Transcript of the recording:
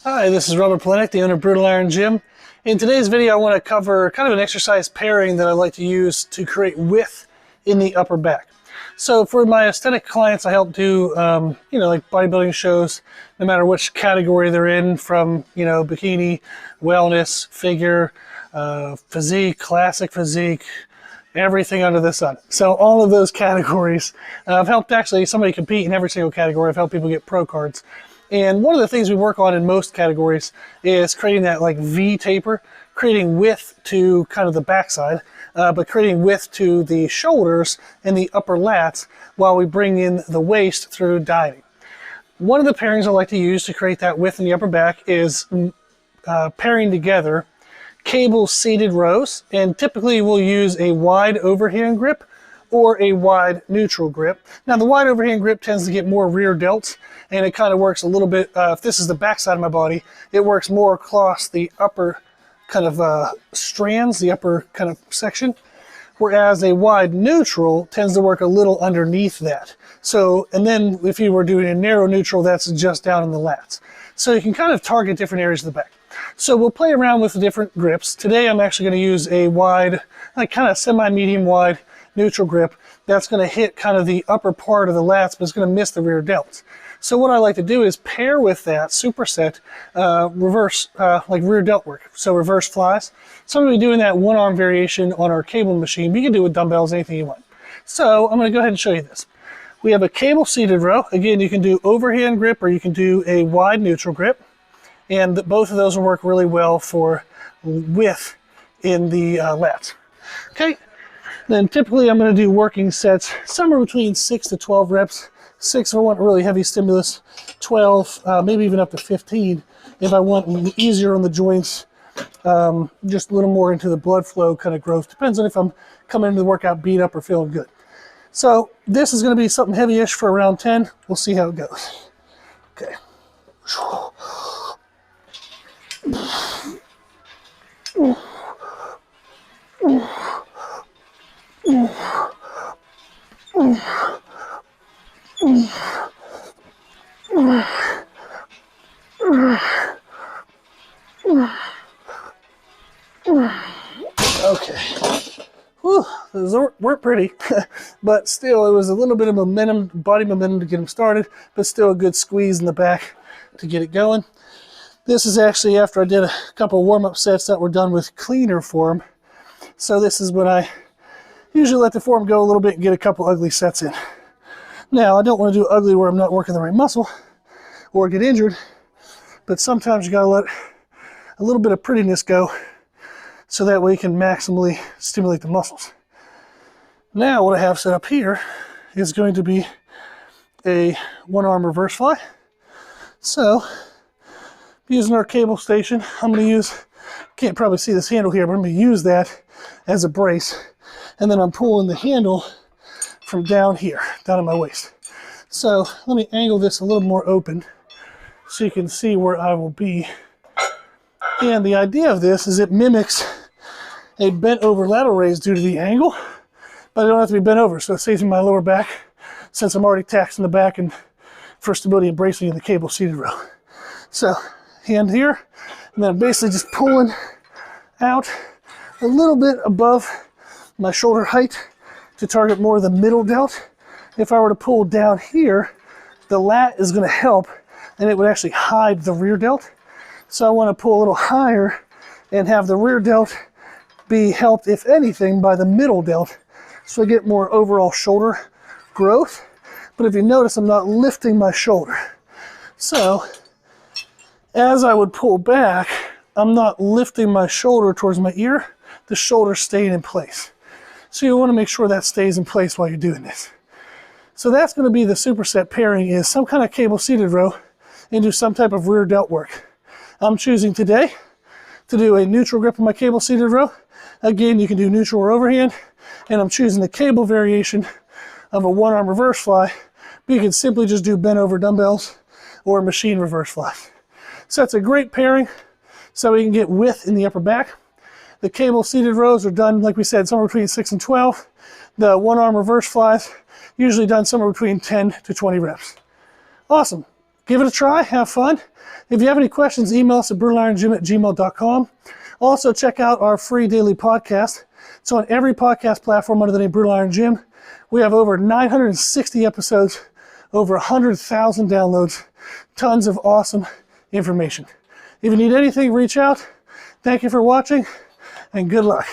Hi, this is Robert Polenick, the owner of Brutal Iron Gym. In today's video, I want to cover kind of an exercise pairing that I like to use to create width in the upper back. So for my aesthetic clients, I help do, like bodybuilding shows, no matter which category they're in, from, bikini, wellness, figure, physique, classic physique, everything under the sun. So all of those categories. I've helped actually somebody compete in every single category. I've helped people get pro cards. And one of the things we work on in most categories is creating that like V taper, creating width to kind of the backside, but creating width to the shoulders and the upper lats while we bring in the waist through dieting. One of the pairings I like to use to create that width in the upper back is pairing together cable seated rows, and typically we'll use a wide overhand grip or a wide neutral grip. Now the wide overhand grip tends to get more rear delts, and it kind of works a little bit, if this is the back side of my body, it works more across the upper kind of strands, the upper kind of section, whereas a wide neutral tends to work a little underneath that. So, and then if you were doing a narrow neutral, that's just down in the lats. So you can kind of target different areas of the back. So we'll play around with the different grips. Today I'm actually going to use a wide, like kind of semi-medium wide neutral grip that's going to hit kind of the upper part of the lats, but it's going to miss the rear delts. So what I like to do is pair with that superset reverse, like rear delt work, so reverse flies. So I'm going to be doing that one arm variation on our cable machine. You can do it with dumbbells, anything you want. So I'm going to go ahead and show you this. We have a cable seated row. Again, you can do overhand grip or you can do a wide neutral grip. And both of those will work really well for width in the lats. Okay, then typically I'm going to do working sets somewhere between 6 to 12 reps. 6 if I want really heavy stimulus, 12, maybe even up to 15 if I want easier on the joints, just a little more into the blood flow kind of growth. Depends on if I'm coming into the workout beat up or feeling good. So this is going to be something heavy-ish for around 10. We'll see how it goes. Okay. Okay. Whew, those weren't pretty, but still it was a little bit of momentum, body momentum to get them started, but still a good squeeze in the back to get it going. This is actually after I did a couple warm-up sets that were done with cleaner form. So this is when I usually let the form go a little bit and get a couple ugly sets in. Now, I don't want to do ugly where I'm not working the right muscle or get injured, but sometimes you gotta let a little bit of prettiness go so that way you can maximally stimulate the muscles. Now, what I have set up here is going to be a one-arm reverse fly. So, using our cable station, I'm going to use, can't probably see this handle here, but I'm going to use that as a brace. And then I'm pulling the handle from down here, down at my waist. So let me angle this a little more open so you can see where I will be. And the idea of this is it mimics a bent over lateral raise due to the angle, but I don't have to be bent over, so it saves me my lower back since I'm already taxing the back and for stability and bracing in the cable seated row. So hand here, and then I'm basically just pulling out a little bit above my shoulder height to target more of the middle delt. If I were to pull down here, the lat is going to help and it would actually hide the rear delt. So I want to pull a little higher and have the rear delt be helped, if anything, by the middle delt, so I get more overall shoulder growth. But if you notice, I'm not lifting my shoulder. So as I would pull back, I'm not lifting my shoulder towards my ear, the shoulder's staying in place. So you want to make sure that stays in place while you're doing this. So that's going to be the superset pairing, is some kind of cable seated row and do some type of rear delt work. I'm choosing today to do a neutral grip on my cable seated row. Again, you can do neutral or overhand, and I'm choosing the cable variation of a one-arm reverse fly, but you can simply just do bent over dumbbells or machine reverse flies. So that's a great pairing so we can get width in the upper back. The cable seated rows are done, like we said, somewhere between 6 and 12. The one-arm reverse flies, usually done somewhere between 10 to 20 reps. Awesome. Give it a try, have fun. If you have any questions, email us at brutalirongym@gmail.com. Also, check out our free daily podcast. It's on every podcast platform under the name Brutal Iron Gym. We have over 960 episodes, over 100,000 downloads, tons of awesome information. If you need anything, reach out. Thank you for watching, and good luck.